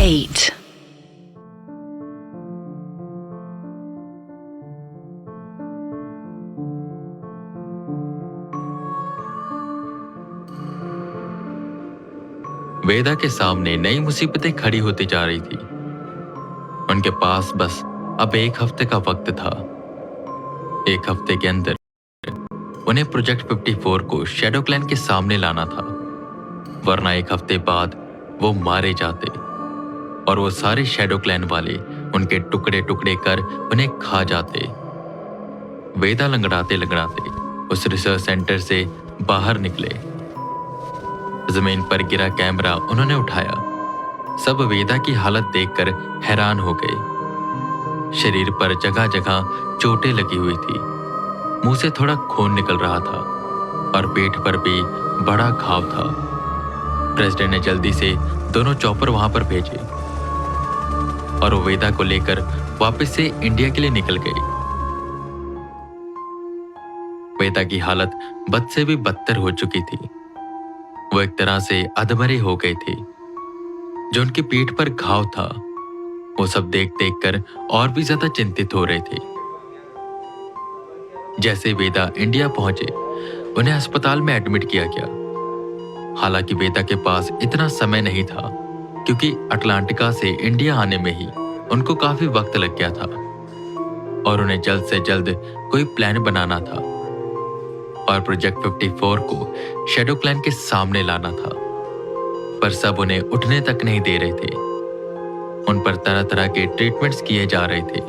8. वेदा के सामने नई मुसीबतें खड़ी होती जा रही थी। उनके पास बस अब एक हफ्ते का वक्त था। एक हफ्ते के अंदर उन्हें प्रोजेक्ट 54 को शैडो क्लैन के सामने लाना था, वरना एक हफ्ते बाद वो मारे जाते और वो सारे शैडो क्लैन वाले उनके टुकड़े टुकड़े कर उन्हें खा जाते। वेदा लंगड़ाते लंगड़ाते उस रिसर्च सेंटर से बाहर निकले। जमीन पर गिरा कैमरा उन्होंने उठाया। सब वेदा की हालत देखकर हैरान हो गए। शरीर पर जगह जगह चोटें लगी हुई थी, मुंह से थोड़ा खून निकल रहा था और पेट पर भी बड़ा घाव था। प्रेसिडेंट ने जल्दी से दोनों चॉपर वहां पर भेजे और वो वेदा को लेकर वापस से इंडिया के लिए निकल गए। वेदा की हालत बद से भी बदतर हो चुकी थी। वो एक तरह से अधमरे हो गए थे। जो उनकी पीठ पर घाव था, वो सब देख देख कर और भी ज्यादा चिंतित हो रहे थे। जैसे वेदा इंडिया पहुंचे, उन्हें अस्पताल में एडमिट किया गया। हालांकि वेदा के पास इतना समय नहीं था, क्योंकि अटलांटिका से इंडिया आने में ही उनको काफी वक्त लग गया था और उन्हें जल्द से जल्द कोई प्लान बनाना था और प्रोजेक्ट 54 को शैडो क्लैन के सामने लाना था। पर सब उन्हें उठने तक नहीं दे रहे थे। उन पर तरह तरह के ट्रीटमेंट्स किए जा रहे थे।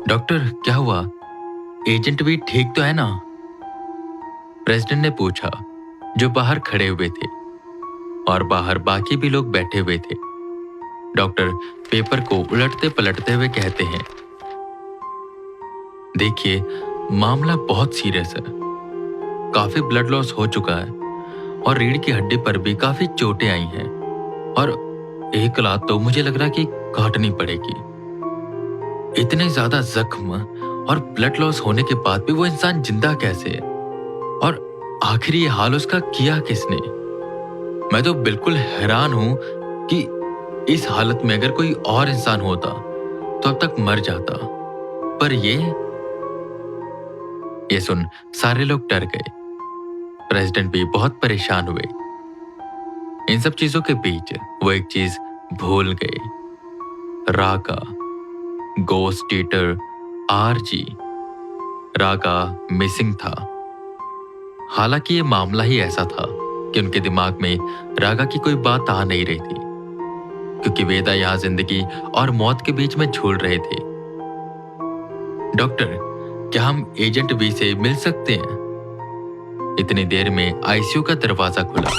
डॉक्टर, क्या हुआ? एजेंट भी ठीक तो है ना? प्रेसिडेंट ने पूछा, जो बाहर खड़े हुए थे, और बाहर बाकी भी लोग बैठे हुए थे। डॉक्टर पेपर को उलटते पलटते हुए कहते हैं, देखिए, मामला बहुत सीरियस है। काफी ब्लड लॉस हो चुका है और रीढ़ की हड्डी पर भी काफी चोटें आई हैं और एक लात तो मुझे लग रहा है कि काटनी पड़ेगी। इतने ज्यादा जख्म और ब्लड लॉस होने के बाद भी वो इंसान जिंदा कैसे है? और आखिर ये हाल उसका किया किसने? मैं तो बिल्कुल हैरान हूं कि इस हालत में अगर कोई और इंसान होता तो अब तक मर जाता। पर ये सुन सारे लोग डर गए। प्रेसिडेंट भी बहुत परेशान हुए। इन सब चीजों के बीच वो एक चीज भूल गए। रागा, गोस्ट ईटर आरजी। रागा मिसिंग था। हालांकि ये मामला ही ऐसा था कि उनके दिमाग में रागा की कोई बात आ नहीं रही थी, क्योंकि वेदा यहां जिंदगी और मौत के बीच में झूल रहे थे। डॉक्टर, क्या हम एजेंट बी से मिल सकते हैं? इतनी देर में आईसीयू का दरवाजा खुला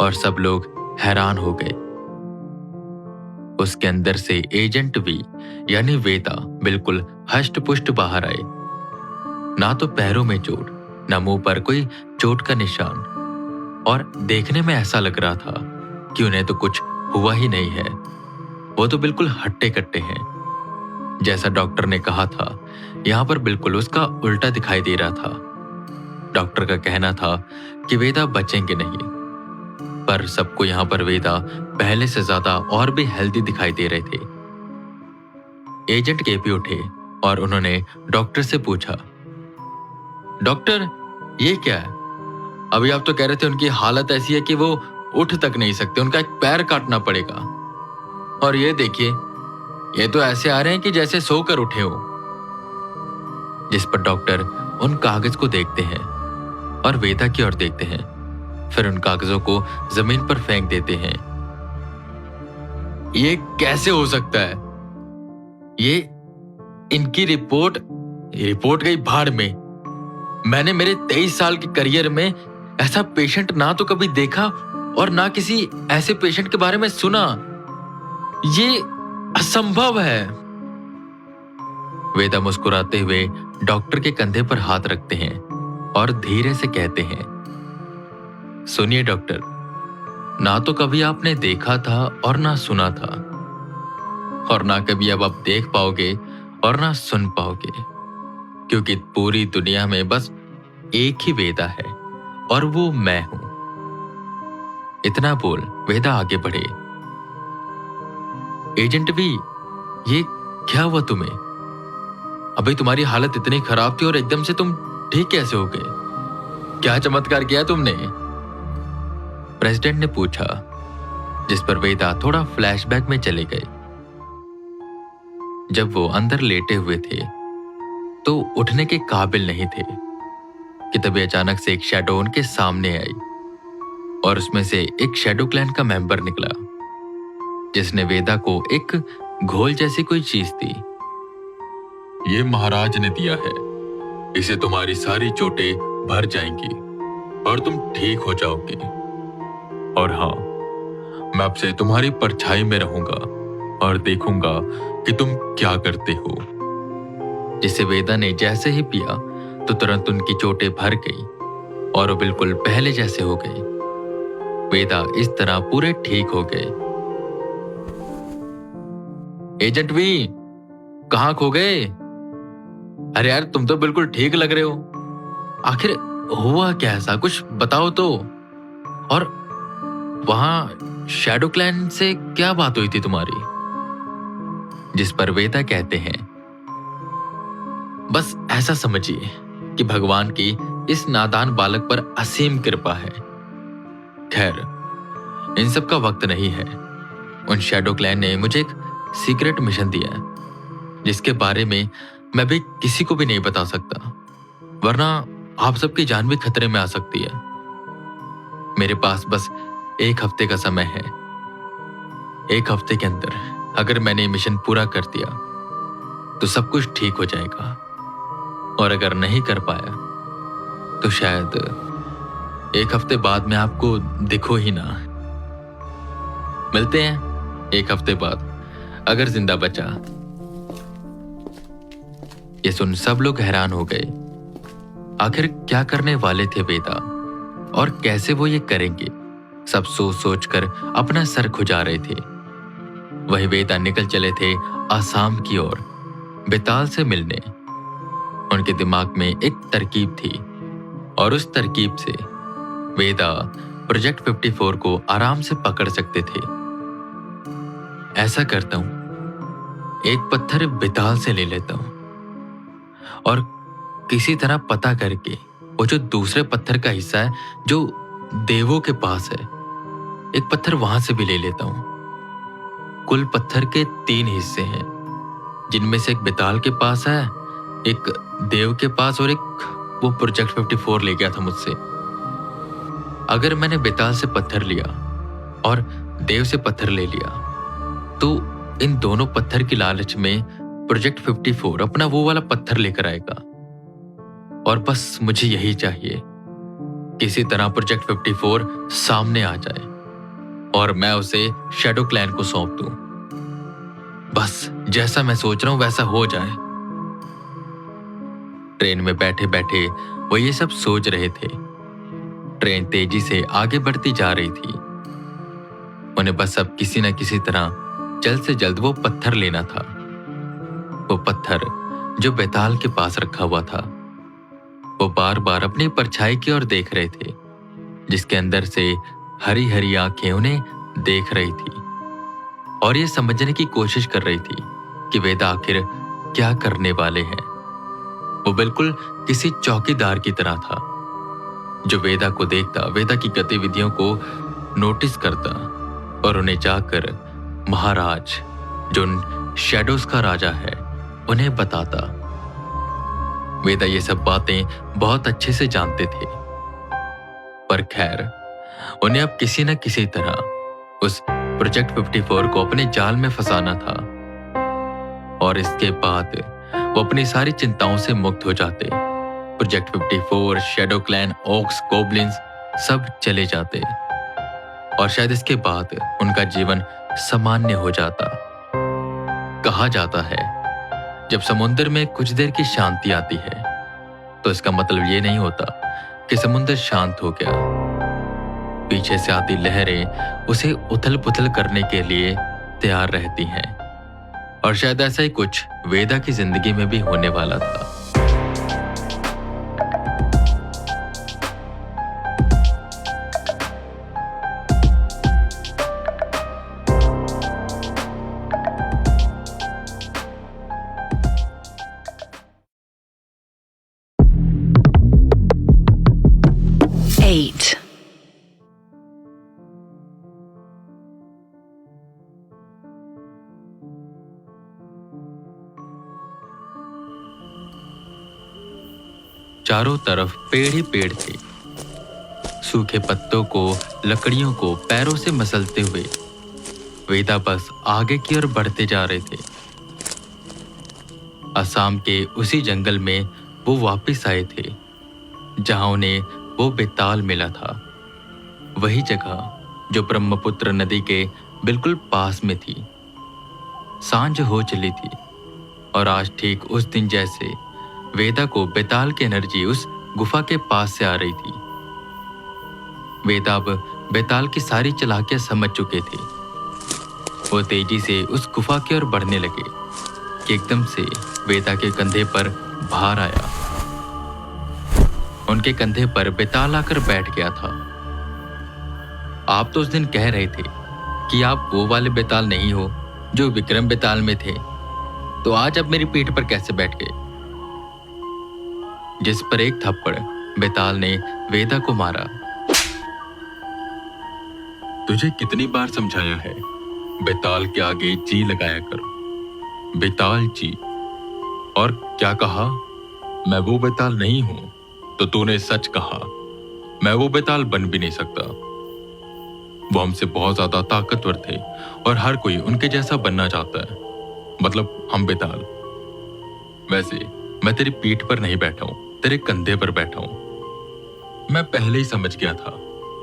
और सब लोग हैरान हो गए। उसके अंदर से एजेंट बी यानी वेदा बिल्कुल हष्ट पुष्ट बाहर आए। ना तो पैरों में चोट, ना मुंह पर कोई चोट का निशान, और देखने में ऐसा लग रहा था कि उन्हें तो कुछ हुआ ही नहीं है। वो तो बिल्कुल हट्टे कट्टे हैं। जैसा डॉक्टर ने कहा था, यहां पर बिल्कुल उसका उल्टा दिखाई दे रहा था। डॉक्टर का कहना था कि वेदा बचेंगे नहीं, पर सबको यहां पर वेदा पहले से ज्यादा और भी हेल्दी दिखाई दे रहे थे। एजेंट केपी उठे और उन्होंने डॉक्टर से पूछा, डॉक्टर, ये क्या है? अभी आप तो कह रहे थे उनकी हालत ऐसी है कि वो उठ तक नहीं सकते, उनका एक पैर काटना पड़ेगा, और ये देखिए, ये तो ऐसे आ रहे हैं कि जैसे सोकर उठे हो। जिस पर डॉक्टर उन कागज को देखते हैं और वेदा की ओर देखते हैं, फिर उन कागजों को जमीन पर फेंक देते हैं। ये कैसे हो सकता है? ये इनकी रिपोर्ट गई भाड़ में। मैंने मेरे 23 साल के करियर में ऐसा पेशेंट ना तो कभी देखा और ना किसी ऐसे पेशेंट के बारे में सुना। ये असंभव है। वेदा मुस्कुराते हुए डॉक्टर के कंधे पर हाथ रखते हैं और धीरे से कहते हैं, सुनिए डॉक्टर, ना तो कभी आपने देखा था और ना सुना था, और ना कभी अब आप देख पाओगे और ना सुन पाओगे, क्योंकि पूरी दुनिया में बस एक ही वेदा है और वो मैं हूं। इतना बोल वेदा आगे बढ़े। एजेंट भी, ये क्या हुआ तुम्हें? अभी तुम्हारी हालत इतनी खराब थी और एकदम से तुम ठीक कैसे हो गए? क्या चमत्कार किया तुमने? प्रेसिडेंट ने पूछा, जिस पर वेदा थोड़ा फ्लैशबैक में चले गए। जब वो अंदर लेटे हुए थे तो उठने के काबिल नहीं थे कि तभी अचानक से एक शैडो उनके सामने आई और उसमें से एक शैडो क्लैन का मेंबर निकला, जिसने वेदा को एक घोल जैसी कोई चीज दी। ये महाराज ने दिया है, इसे तुम्हारी सारी चोटें भर जाएंगी और तुम ठीक हो जाओगे। और हाँ, मैं अब से तुम्हारी परछाई में रहूंगा और देखूंगा कि तुम क्या करते हो। जिसे वेदा ने जैसे ही पिया तो तुरंत उनकी चोटें भर गई और वो बिल्कुल पहले जैसे हो गए। वेदा इस तरह पूरे ठीक हो गए। एजेंट भी, कहां खो गए? अरे यार, तुम तो बिल्कुल ठीक लग रहे हो। आखिर हुआ क्या ऐसा, कुछ बताओ तो। और वहां शैडो क्लैन से क्या बात हुई थी तुम्हारी? जिस पर वेदा कहते हैं, बस ऐसा समझिए कि भगवान की इस नादान बालक पर असीम कृपा है। खैर, इन सब का वक्त नहीं है। उन शैडो क्लैन ने मुझे एक सीक्रेट मिशन दिया है, जिसके बारे में मैं भी किसी को भी नहीं बता सकता, वरना आप सबकी जान भी खतरे में आ सकती है। मेरे पास बस 1 हफ्ते का समय है। 1 हफ्ते के अंदर अगर मैंने मिशन पूरा कर दिया तो सब कुछ ठीक हो जाएगा, और अगर नहीं कर पाया तो शायद 1 हफ्ते बाद मैं आपको दिखूं ही ना। मिलते हैं 1 हफ्ते बाद, अगर जिंदा बचा। ये सुन सब लोग हैरान हो गए। आखिर क्या करने वाले थे वेदा और कैसे वो ये करेंगे? सब सोच सोच कर अपना सर खुजा रहे थे। वही वेदा निकल चले थे आसाम की ओर, बेताल से मिलने। उनके दिमाग में एक तरकीब थी और उस तरकीब से वेदा प्रोजेक्ट 54 को आराम से पकड़ सकते थे। ऐसा करता हूं, एक पत्थर बेताल से ले लेता हूं और किसी तरह पता करके वो जो दूसरे पत्थर का हिस्सा है जो देवों के पास है, एक पत्थर वहां से भी ले लेता हूं। कुल पत्थर के 3 हिस्से हैं, जिनमें से एक बेताल के पास है, एक देव के पास और एक वो प्रोजेक्ट 54 ले गया था मुझसे। अगर मैंने बेताल से पत्थर लिया और देव से पत्थर ले लिया तो इन दोनों पत्थर की लालच में प्रोजेक्ट 54 अपना वो वाला पत्थर लेकर आएगा। और बस मुझे यही चाहिए, किसी तरह प्रोजेक्ट 54 सामने आ जाए और मैं उसे शैडो क्लैन को सौंप दूं। बस जैसा मैं सोच रहा हूं वैसा हो जाए। ट्रेन में बैठे बैठे वो ये सब सोच रहे थे। ट्रेन तेजी से आगे बढ़ती जा रही थी। उन्हें बस अब किसी न किसी तरह जल्द से जल्द वो पत्थर लेना था, वो पत्थर जो बेताल के पास रखा हुआ था। वो बार बार अपनी परछाई की ओर देख रहे थे, जिसके अंदर से हरी हरी आंखें उन्हें देख रही थी और ये समझने की कोशिश कर रही थी कि वेदा आखिर क्या करने वाले हैं। वो बिल्कुल किसी चौकीदार की तरह था, जो वेदा को देखता, वेदा की गतिविधियों को नोटिस करता और उन्हें जाकर महाराज, जो उन शैडोज का राजा है, उन्हें बताता। वेदा ये सब बातें बहुत अच्छे से जानते थे, पर खैर उन्हें अब किसी न किसी तरह उस प्रोजेक्ट 54 को अपने जाल में फंसाना था और इसके बाद वो अपनी सारी चिंताओं से मुक्त हो जाते। प्रोजेक्ट 54, शैडो क्लैन, ओक्स, गोब्लिन्स सब चले जाते और शायद इसके बाद उनका जीवन सामान्य हो जाता। कहा जाता है, जब समुद्र में कुछ देर की शांति आती है तो इसका मतलब ये नहीं होता कि समुद्र शांत हो गया। पीछे से आती लहरें उसे उथल पुथल करने के लिए तैयार रहती हैं और शायद ऐसा ही कुछ वेदा की जिंदगी में भी होने वाला था। चारों तरफ पेड़ ही पेड़ थे। सूखे पत्तों को, लकड़ियों को पैरों से मसलते हुए वेदा बस आगे की ओर बढ़ते जा रहे थे। असम के उसी जंगल में वो वापस आए थे जहां उन्हें वो बेताल मिला था। वही जगह जो ब्रह्मपुत्र नदी के बिल्कुल पास में थी। सांझ हो चली थी और आज ठीक उस दिन जैसे वेदा को बेताल की एनर्जी उस गुफा के पास से आ रही थी। वेदा अब बेताल की सारी चालाकियां समझ चुके थे। वो तेजी से उस गुफा की ओर बढ़ने लगे कि एकदम से वेदा के कंधे पर भार आया। उनके कंधे पर बेताल आकर बैठ गया था। आप तो उस दिन कह रहे थे कि आप वो वाले बेताल नहीं हो जो विक्रम बेताल में थे, तो आज अब मेरी पीठ पर कैसे बैठ गए? जिस पर एक थप्पड़ बेताल ने वेदा को मारा। तुझे कितनी बार समझाया है, बेताल के आगे जी लगाया करो। बेताल जी। और क्या कहा? मैं वो बेताल नहीं हूं। तो तूने सच कहा। मैं वो बेताल बन भी नहीं सकता। वो हमसे बहुत ज्यादा ताकतवर थे और हर कोई उनके जैसा बनना चाहता है। मतलब हम बेताल। वैसे मैं तेरी पीठ पर नहीं बैठा हूं, तेरे कंधे पर बैठा हूं। मैं पहले ही समझ गया था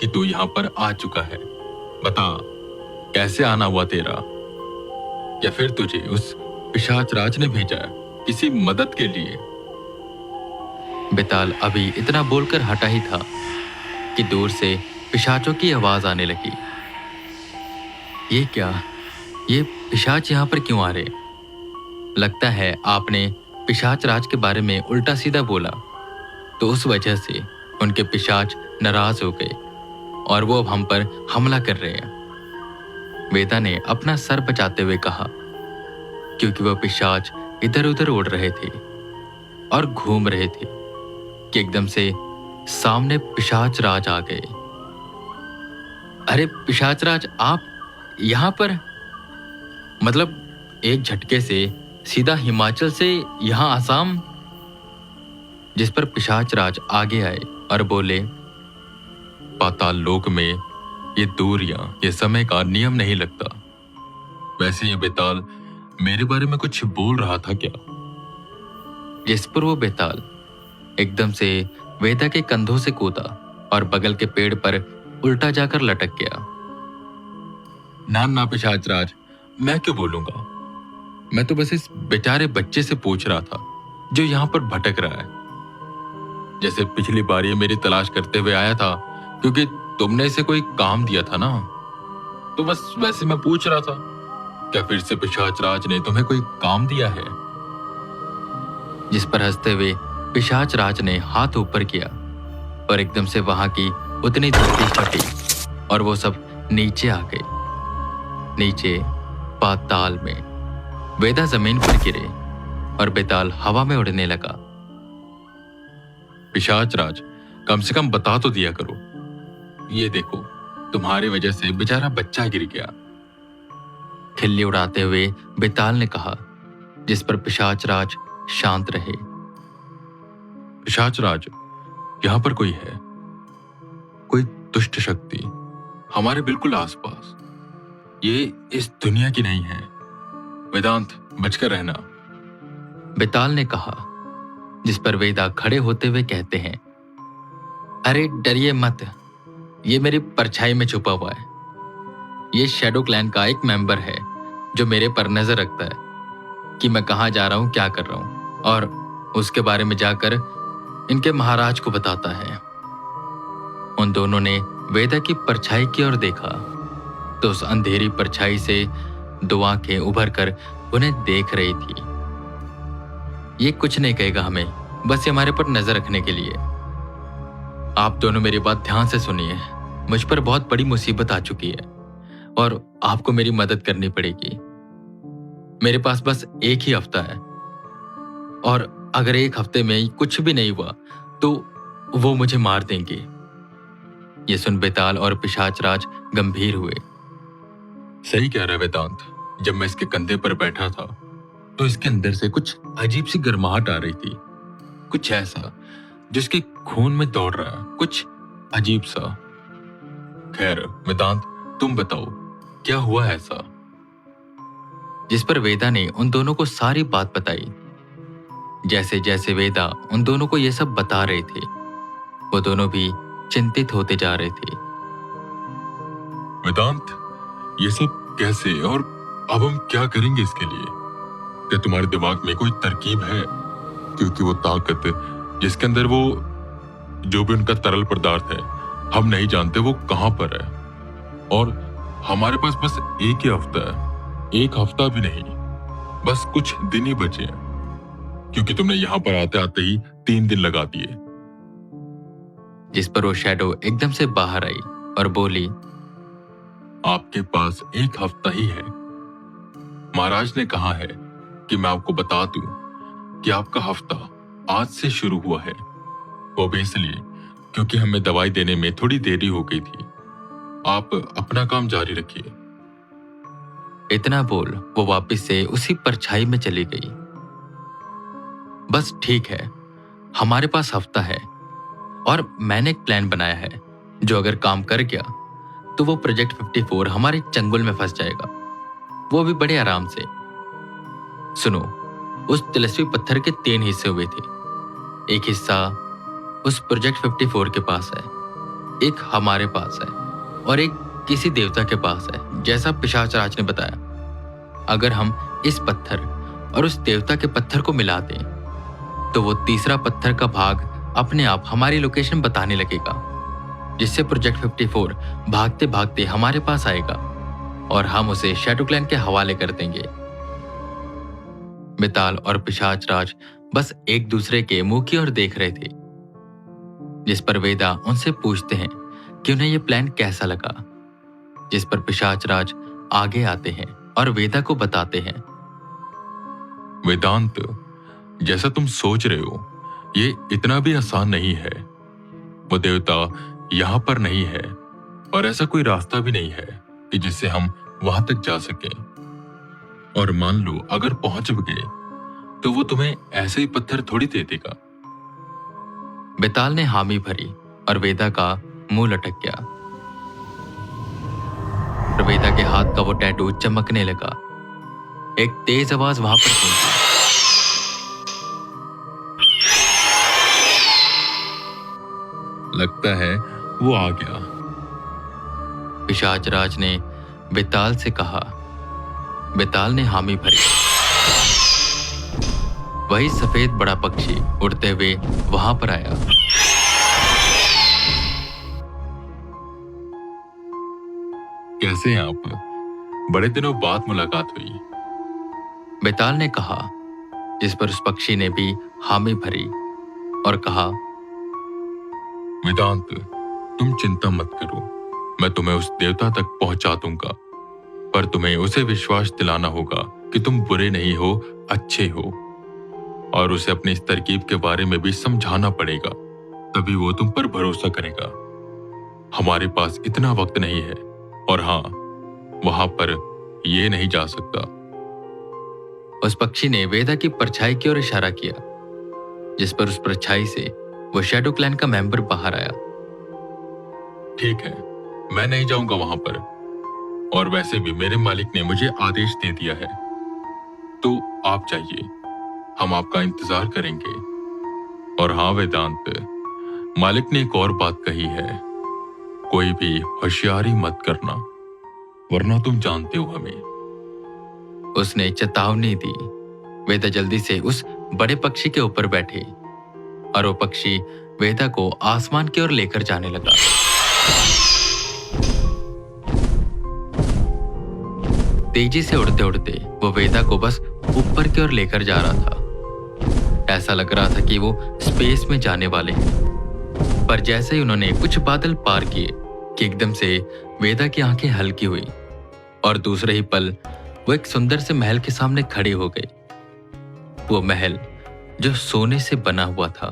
कि तू यहां पर आ चुका है। बता, कैसे आना हुआ तेरा? या फिर तुझे उस पिशाच राज ने भेजा है किसी मदद के लिए? बेताल अभी इतना बोलकर हटा ही था कि दूर से पिशाचों की आवाज आने लगी। ये क्या? ये पिशाच यहां पर क्यों आ रहे? लगता है आपने पिशाच राज के बारे में उल्टा सीधा बोला, तो उस वजह से उनके पिशाच नाराज हो गए और वो अब हम पर हमला कर रहे हैं। वेदा ने अपना सर बचाते हुए कहा, क्योंकि वह पिशाच इधर उधर उड़ रहे थे और घूम रहे थे कि एकदम से सामने पिशाच राज आ गए। अरे पिशाच राज, आप यहां पर? मतलब एक झटके से सीधा हिमाचल से यहां आसाम? जिस पर पिशाच राज आगे आए और बोले, पाताल लोक में ये दूरियां, ये समय का नियम नहीं लगता। वैसे ये बेताल मेरे बारे में कुछ बोल रहा था क्या? जिस पर वो बेताल एकदम से वेदा के कंधों से कूदा और बगल के पेड़ पर उल्टा जाकर लटक गया। ना ना पिशाच राज, मैं क्यों बोलूंगा? मैं तो बस इस बेचारे बच्चे से पूछ रहा था जो यहां पर भटक रहा है। जैसे पिछली बार ये मेरी तलाश करते हुए आया था, क्योंकि तुमने इसे कोई काम दिया था ना, तो बस वैसे मैं पूछ रहा था, क्या फिर से पिशाच राज ने तुम्हें कोई काम दिया है? जिस पर हंसते हुए पिशाच राज ने हाथ ऊपर किया और एकदम से वहां की उतनी धरती फटी और वो सब नीचे आ गए। नीचे पाताल में वेदा जमीन पर गिरे और बेताल हवा में उड़ने लगा। पिशाच राज, कम से कम बता तो दिया करो। ये देखो, तुम्हारी वजह से बेचारा बच्चा गिर गया। खिल्ली उड़ाते हुए बेताल ने कहा, जिस पर पिशाच राज शांत रहे। पिशाच राज, यहां पर कोई है, कोई दुष्ट शक्ति हमारे बिल्कुल आसपास। ये इस दुनिया की नहीं है। वेदांत, बचकर रहना। बेताल ने कहा, जिस पर वेदा खड़े होते हुए कहते हैं, अरे डरिए मत, ये मेरी परछाई में छुपा हुआ है। ये शैडो क्लैन का एक मेंबर है जो मेरे पर नजर रखता है कि मैं कहां जा रहा हूं, क्या कर रहा हूं, और उसके बारे में जाकर इनके महाराज को बताता है। उन दोनों ने वेदा की परछाई की ओर देखा तो उस अंधेरी परछाई से दो आंखें उभर कर उन्हें देख रही थी। ये कुछ नहीं कहेगा हमें, बस ये हमारे पर नजर रखने के लिए। आप दोनों मेरी बात ध्यान से सुनिए। मुझ पर बहुत बड़ी मुसीबत आ चुकी है और आपको मेरी मदद करनी पड़ेगी। मेरे पास बस एक ही हफ्ता है और अगर एक हफ्ते में कुछ भी नहीं हुआ तो वो मुझे मार देंगे। ये सुन बेताल और पिशाच राज गंभीर हुए। सही कह रहा वेदांत। जब मैं इसके कंधे पर बैठा था तो इसके अंदर से कुछ अजीब सी गर्माहट आ रही थी, कुछ ऐसा जिसके खून में दौड़ रहा है, कुछ अजीब सा। खैर वेदांत, तुम बताओ क्या हुआ ऐसा? जिस पर वेदा ने उन दोनों को सारी बात बताई। जैसे जैसे वेदा उन दोनों को ये सब बता रहे थे, वो दोनों भी चिंतित होते जा रहे थे। वेदांत, ये सब कैसे, और अब हम क्या करेंगे इसके लिए? क्या तुम्हारे दिमाग में कोई तरकीब है? क्योंकि वो ताकत जिसके अंदर वो जो भी उनका तरल पदार्थ है, हम नहीं जानते वो कहां पर है। और हमारे पास बस एक ही हफ्ता है, एक हफ्ता भी नहीं, बस कुछ दिन ही बचे हैं, क्योंकि तुमने यहां पर आते आते ही 3 दिन लगा दिए। जिस पर वो शैडो एकदम से बाहर आई और बोली, आपके पास एक हफ्ता ही है। महाराज ने कहा है कि मैं आपको बता दूं कि आपका हफ्ता आज से शुरू हुआ है। वो भी इसलिए क्योंकि हमें दवाई देने में थोड़ी देरी हो गई थी। आप अपना काम जारी रखिए। इतना बोल वो वापस से उसी परछाई में चली गई। बस ठीक है, हमारे पास हफ्ता है और मैंने एक प्लान बनाया है जो अगर काम कर गया तो वो प्रोजेक्ट 54 हमारे चंगुल में फंस जाएगा, वो भी बड़े आराम से। सुनो, उस तिलस्मी पत्थर के 3 हिस्से हुए थे। एक हिस्सा उस प्रोजेक्ट 54 के पास है, एक हमारे पास है और एक किसी देवता के पास है, जैसा पिशाच राज ने बताया। अगर हम इस पत्थर और उस देवता के पत्थर को मिला दें तो वो तीसरा पत्थर का भाग अपने आप हमारी लोकेशन बताने लगेगा, जिससे प्रोजेक्ट 54 भागते भागते हमारे पास आएगा और हम उसे शैडो क्लैन के हवाले कर देंगे। बेताल और पिशाच राज बस एक दूसरे के मुंह की ओर देख रहे थे। जिस पर वेदा उनसे पूछते हैं कि उन्हें यह प्लान कैसा लगा, जिस पर पिशाच राज आगे आते हैं और वेदा को बताते हैं। वेदांत, जैसा तुम सोच रहे हो ये इतना भी आसान नहीं है। वो देवता यहां पर नहीं है और ऐसा कोई रास्ता भी नहीं है कि जिससे हम वहां तक जा सकें। और मान लो अगर पहुंच भी गए तो वो तुम्हें ऐसे ही पत्थर थोड़ी दे देगा। बेताल ने हामी भरी और वेदा का मुंह लटक गया। और वेदा के हाथ का वो टैटू चमकने लगा। एक तेज आवाज वहां पर गूंजी। लगता है वो आ गया। पिशाच राज ने बेताल से कहा। बेताल ने हामी भरी। वही सफेद बड़ा पक्षी उड़ते हुए वहां पर आया। कैसे हैं आप? बड़े दिनों बाद मुलाकात हुई। बेताल ने कहा, जिस पर उस पक्षी ने भी हामी भरी और कहा, वेदांत, तुम चिंता मत करो, मैं तुम्हें उस देवता तक पहुंचा दूंगा, पर तुम्हें उसे विश्वास दिलाना होगा कि तुम बुरे नहीं हो, अच्छे हो, और उसे अपनी इस तरकीब के बारे में भी समझाना पड़ेगा, तभी वो तुम पर भरोसा करेगा। हमारे पास इतना वक्त नहीं है, और हाँ, वहां पर ये नहीं जा सकता। उस पक्षी ने वेदा की परछाई की ओर इशारा किया, जिस पर उस परछाई से वो शैडो क्लैन का मेंबर बाहर आया। ठीक है, मैं नहीं जाऊंगा वहां पर, और वैसे भी मेरे मालिक ने मुझे आदेश दे दिया है, तो आप जाइए, हम आपका इंतजार करेंगे। और हाँ वेदांत, मालिक ने एक और बात कही है, कोई भी होशियारी मत करना, वरना तुम जानते हो हमें। उसने चेतावनी दी। वेदा जल्दी से उस बड़े पक्षी के ऊपर बैठे और वो पक्षी वेदा को आसमान की ओर लेकर जाने लगा। तेजी से उड़ते उड़ते वो वेदा को बस ऊपर की ओर लेकर जा रहा था। ऐसा लग रहा था कि वो स्पेस में जाने वाले हैं। पर जैसे ही उन्होंने कुछ बादल पार किए कि एकदम से वेदा की आंखें हल्की हुई और दूसरे ही पल वो एक सुंदर से महल के सामने खड़े हो गए। वो महल जो सोने से बना हुआ था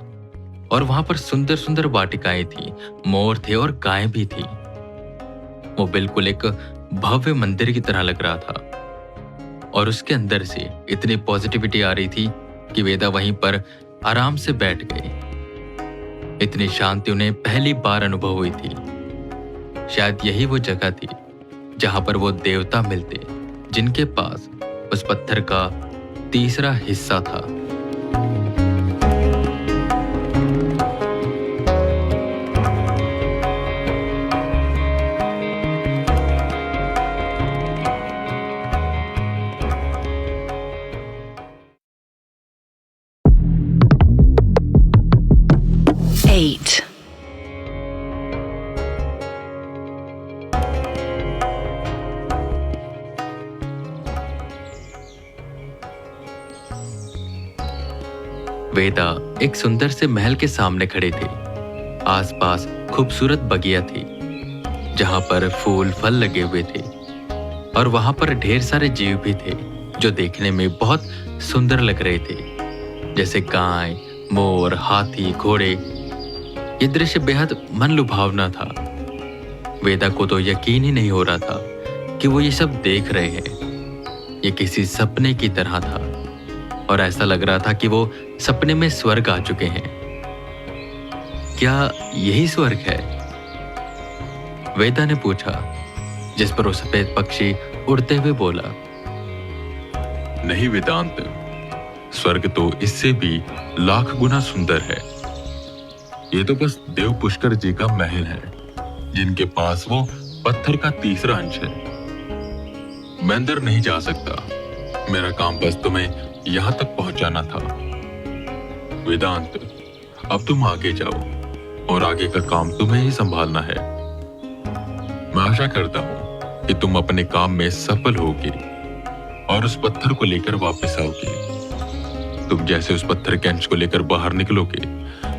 और वहां पर सुंदर सुंदर वाटिकाएं थी, मोर थे और गायें भी थी। वो बिल्कुल एक भव्य मंदिर की तरह लग रहा था और उसके अंदर से इतनी पॉजिटिविटी आ रही थी कि वेदा वहीं पर आराम से बैठ गए। इतनी शांति उन्हें पहली बार अनुभव हुई थी। शायद यही वो जगह थी जहां पर वो देवता मिलते जिनके पास उस पत्थर का तीसरा हिस्सा था। Eight. वेदा एक सुंदर से महल के सामने खड़े थे। आसपास खूबसूरत बगिया थी जहां पर फूल फल लगे हुए थे और वहां पर ढेर सारे जीव भी थे जो देखने में बहुत सुंदर लग रहे थे, जैसे गाय, मोर, हाथी, घोड़े। ये दृश्य बेहद मन लुभावना था। वेदा को तो यकीन ही नहीं हो रहा था कि वो ये सब देख रहे हैं। ये किसी सपने की तरह था और ऐसा लग रहा था कि वो सपने में स्वर्ग आ चुके हैं। क्या यही स्वर्ग है? वेदा ने पूछा, जिस पर वो सफेद पक्षी उड़ते हुए बोला, नहीं वेदांत, स्वर्ग तो इससे भी लाख गुना सुंदर है। ये तो बस देव पुष्कर जी का महल है जिनके पास वो पत्थर का तीसरा अंश है। मैं अंदर नहीं जा सकता। मेरा काम बस तुम्हें यहां तक पहुंचाना था। वेदांत, अब तुम आगे जाओ और आगे का काम तुम्हें ही संभालना है। मैं आशा करता हूं कि तुम अपने काम में सफल होगे और उस पत्थर को लेकर वापस आओगे। तुम जैसे उस पत्थर के अंश को लेकर बाहर निकलोगे,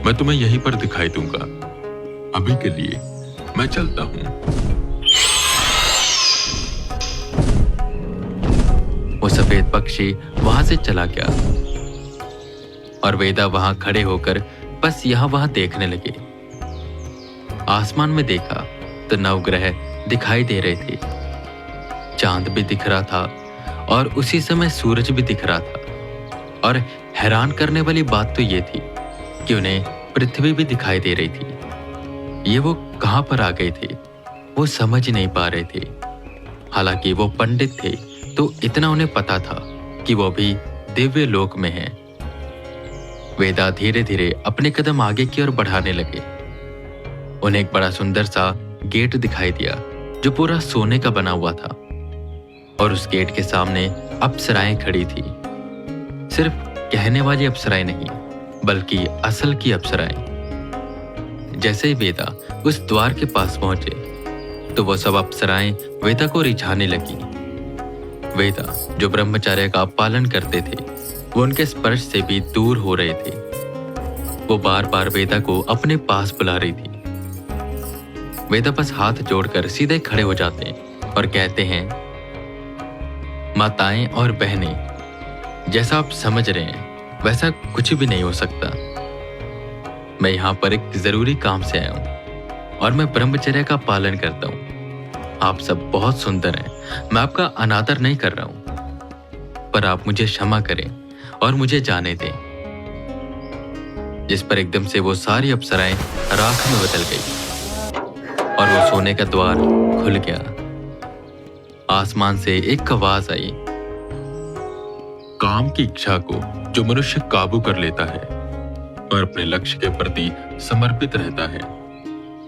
मैं तुम्हें यहीं पर दिखाई दूंगा। अभी के लिए मैं चलता हूं। वो सफेद पक्षी वहां से चला गया और वेदा वहां खड़े होकर बस यहां वहां देखने लगे। आसमान में देखा तो नवग्रह दिखाई दे रहे थे। चांद भी दिख रहा था और उसी समय सूरज भी दिख रहा था। और हैरान करने वाली बात तो ये थी कि उन्हें पृथ्वी भी दिखाई दे रही थी। ये वो कहां पर आ गए थे वो समझ नहीं पा रहे थे। हालांकि वो पंडित थे तो इतना उन्हें पता था कि वो भी दिव्य लोक में हैं। वेदा धीरे धीरे अपने कदम आगे की ओर बढ़ाने लगे। उन्हें एक बड़ा सुंदर सा गेट दिखाई दिया जो पूरा सोने का बना हुआ था और उस गेट के सामने अप्सराएं खड़ी थी। सिर्फ कहने वाली अप्सराएं नहीं बल्कि असल की अप्सराएं। जैसे ही वेदा उस द्वार के पास पहुंचे तो वो सब अप्सराएं वेदा को रिझाने लगी। वेदा जो ब्रह्मचर्य का पालन करते थे वो उनके स्पर्श से भी दूर हो रहे थे। वो बार बार वेदा को अपने पास बुला रही थी। वेदा बस हाथ जोड़कर सीधे खड़े हो जाते हैं और कहते हैं, माताएं और बहनें, जैसा आप समझ रहे हैं वैसा कुछ भी नहीं हो सकता। मैं यहाँ पर एक जरूरी काम से आया हूँ और मैं ब्रह्मचर्य का पालन करता हूँ। आप सब बहुत सुंदर हैं। मैं आपका अनादर नहीं कर रहा हूं, पर आप मुझे क्षमा करें और मुझे जाने दें। जिस पर एकदम से वो सारी अप्सराएं राख में बदल गई और वो सोने का द्वार खुल गया। आसमान से एक आवाज आई, काम की इच्छा को जो मनुष्य काबू कर लेता है और अपने लक्ष्य के प्रति समर्पित रहता है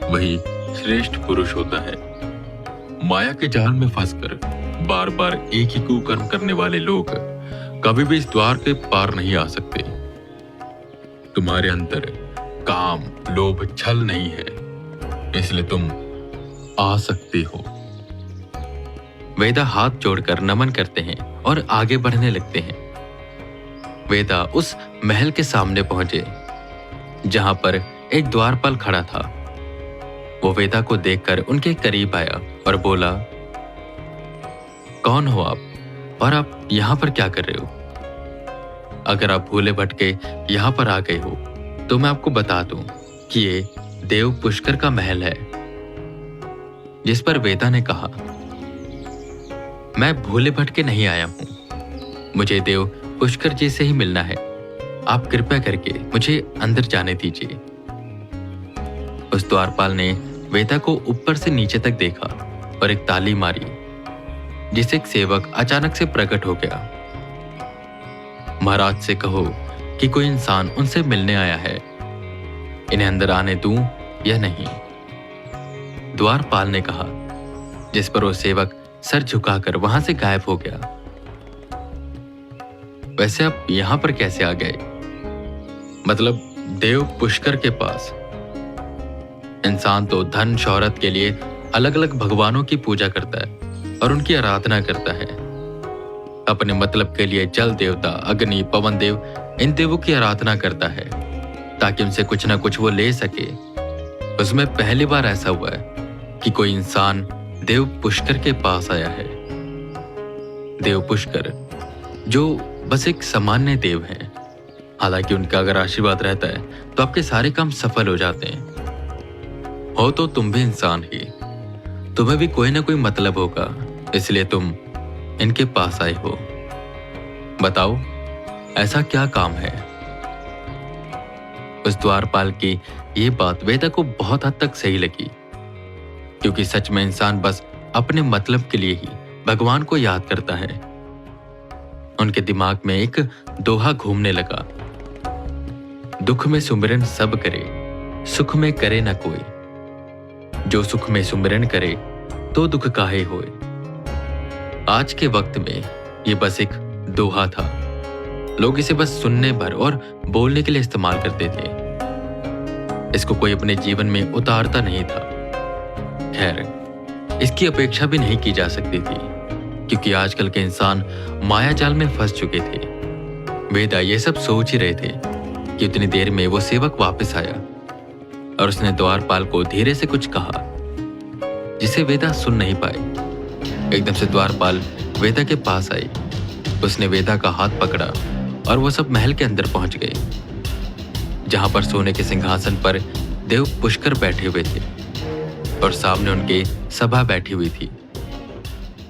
वही श्रेष्ठ पुरुष होता है। माया के जाल में फंसकर बार बार एक ही कुकर्म करने वाले लोग कभी भी इस द्वार के पार नहीं आ सकते। तुम्हारे अंदर काम, लोभ, छल नहीं है, इसलिए तुम आ सकते हो। वेदा हाथ जोड़कर नमन करते हैं और आगे बढ़ने लगते हैं। वेदा उस महल के सामने पहुंचे जहां पर एक द्वारपाल खड़ा था। वो वेदा को देखकर उनके करीब आया और बोला, कौन हो आप और आप यहां पर क्या कर रहे हो? अगर आप भूले भटके यहां पर आ गए हो तो मैं आपको बता दूं कि ये देव पुष्कर का महल है। जिस पर वेदा ने कहा, मैं भूले भटके नहीं आया हूं, मुझे देव पुष्कर जी से ही मिलना है। आप कृपया करके मुझे अंदर जाने दीजिए। उस द्वारपाल ने वेदा को ऊपर से नीचे तक देखा और एक ताली मारी, जिसे एक सेवक अचानक से प्रकट हो गया। महाराज से कहो कि कोई इंसान उनसे मिलने आया है, इन्हें अंदर आने दूं या नहीं, द्वारपाल ने कहा, जिस पर वो सेवक सर झुकाकर वहां से गायब हो गया। वैसे आप यहां पर कैसे आ गए? मतलब देव पुष्कर के पास? इंसान तो धन शोहरत के लिए अलग अलग भगवानों की पूजा करता है और उनकी आराधना करता है। अपने मतलब के लिए जल देवता, अग्नि, पवन देव, इन देवों की आराधना करता है ताकि उनसे कुछ ना कुछ वो ले सके। उसमें पहली बार ऐसा हुआ है कि कोई इंसान देव पुष्कर के पास आया है। देव पुष्कर जो बस एक सामान्य देव हैं, हालांकि उनका अगर आशीर्वाद रहता है तो आपके सारे काम सफल हो जाते हैं। हो तो तुम भी इंसान ही, तुम्हें भी कोई ना कोई मतलब होगा, इसलिए तुम इनके पास आए हो। बताओ ऐसा क्या काम है? उस द्वारपाल की ये बात वेदा को बहुत हद तक सही लगी, क्योंकि सच में इंसान बस अपने मतलब के लिए ही भगवान को याद करता है। उनके दिमाग में एक दोहा घूमने लगा, दुख में सुमिरन सब करे, सुख में करे न कोई, जो सुख में सुमिरन करे तो दुख काहे होए। आज के वक्त में ये बस एक दोहा था, लोग इसे बस सुनने भर और बोलने के लिए इस्तेमाल करते थे, इसको कोई अपने जीवन में उतारता नहीं था। खैर, इसकी अपेक्षा भी नहीं की जा सकती थी, क्योंकि आजकल के इंसान माया जाल में फंस चुके थे। वेदा ये सब सोच ही रहे थे कि उतनी देर में वो सेवक वापस आया और उसने द्वारपाल को धीरे से कुछ कहा, जिसे वेदा सुन नहीं पाए। एकदम से द्वारपाल वेदा के पास आई, उसने वेदा का हाथ पकड़ा और वो सब महल के अंदर पहुंच गए, जहां पर सोने के सिंहासन पर देव पुष्कर बैठे हुए थे और सामने उनके सभा बैठी हुई थी।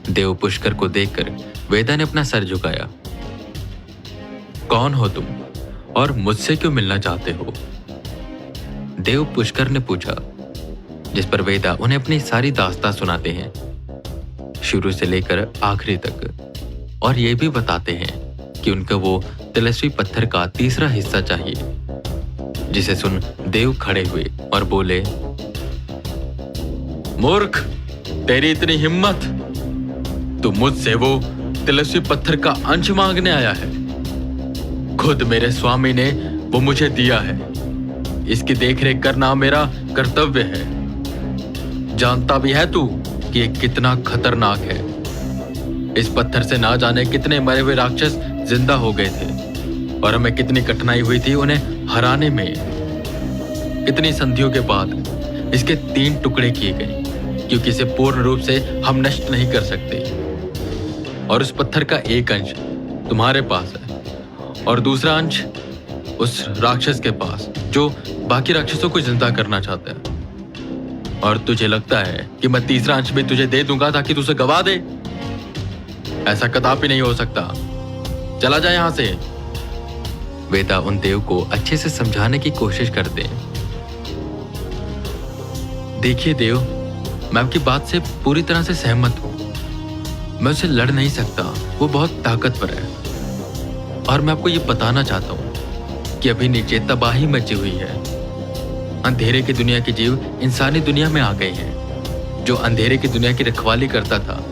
देव पुष्कर को देखकर वेदा ने अपना सर झुकाया। कौन हो तुम और मुझसे क्यों मिलना चाहते हो? देव पुष्कर ने पूछा, जिस पर वेदा उन्हें अपनी सारी दास्तां सुनाते हैं, शुरू से लेकर आखिरी तक, और ये भी बताते हैं कि उनको वो तिलस्वी पत्थर का तीसरा हिस्सा चाहिए, जिसे सुन देव खड़े हुए और बोले, मूर्ख, तेरी इतनी हिम्मत, तू मुझसे वो तिलस्वी पत्थर का अंश मांगने आया है? खुद मेरे स्वामी ने वो मुझे दिया है, इसकी देखरेख करना मेरा कर्तव्य है। जानता भी है तू कि ये कितना खतरनाक है। इस पत्थर से ना जाने कितने मरे हुए राक्षस जिंदा हो गए थे और हमें कितनी कठिनाई हुई थी उन्हें हराने में। कितनी संधियों के बाद इसके 3 टुकड़े किए गए, क्योंकि इसे पूर्ण रूप से हम नष्ट नहीं कर सकते। और उस पत्थर का एक अंश तुम्हारे पास है और दूसरा अंश उस राक्षस के पास जो बाकी राक्षसों को जिंदा करना चाहता है। और तुझे लगता है कि मैं तीसरा अंश भी तुझे दे दूंगा ताकि तू उसे गवा दे? ऐसा कदापि नहीं हो सकता। चला जा यहां से। वेदा उन देव को अच्छे से समझाने की कोशिश करते हैं। देखिए देव, मैं आपकी बात से पूरी तरह से सहमत हूं। मैं उसे लड़ नहीं सकता, वो बहुत ताकतवर है। और मैं आपको ये बताना चाहता हूं कि अभी नीचे तबाही मची हुई है। अंधेरे की दुनिया के जीव इंसानी दुनिया में आ गए हैं। जो अंधेरे की दुनिया की रखवाली करता था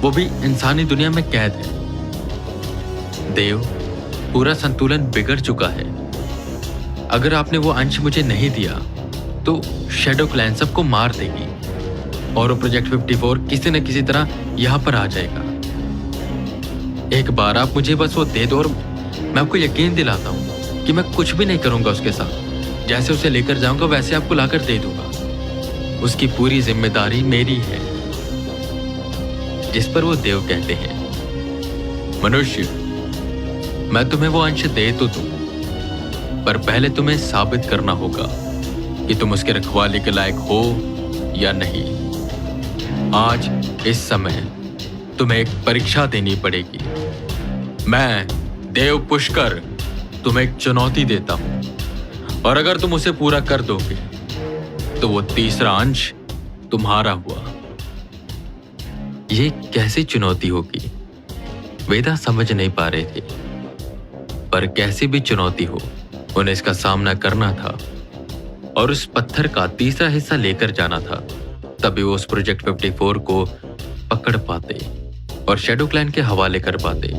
वो भी इंसानी दुनिया में कैद है। देव, पूरा संतुलन बिगड़ चुका है। अगर आपने वो अंश मुझे नहीं दिया तो शैडो क्लैन सबको मार देगी और वो प्रोजेक्ट 54 किसी न किसी तरह यहां पर आ जाएगा। एक बार आप मुझे बस वो दे दो और मैं आपको यकीन दिलाता हूं कि मैं कुछ भी नहीं करूंगा उसके साथ। जैसे उसे लेकर जाऊंगा वैसे आपको लाकर दे दूंगा। उसकी पूरी जिम्मेदारी मेरी है। जिस पर वो देव कहते हैं, मनुष्य, मैं तुम्हें वो अंश दे तो दूं, पर पहले तुम्हें साबित करना होगा कि तुम उसके रखवाले के लायक हो या नहीं। आज इस समय तुम्हें एक परीक्षा देनी पड़ेगी। मैं देव पुष्कर तुम्हें एक चुनौती देता हूं और अगर तुम उसे पूरा कर दोगे तो वो तीसरा अंश तुम्हारा हुआ। ये कैसी चुनौती होगी? वेदा समझ नहीं पा रहे थे, पर कैसी भी चुनौती हो उन्हें इसका सामना करना था और उस पत्थर का तीसरा हिस्सा लेकर जाना था। तभी वो उस प्रोजेक्ट 54 को पकड़ पाते और शैडो क्लैन के हवाले कर पाते।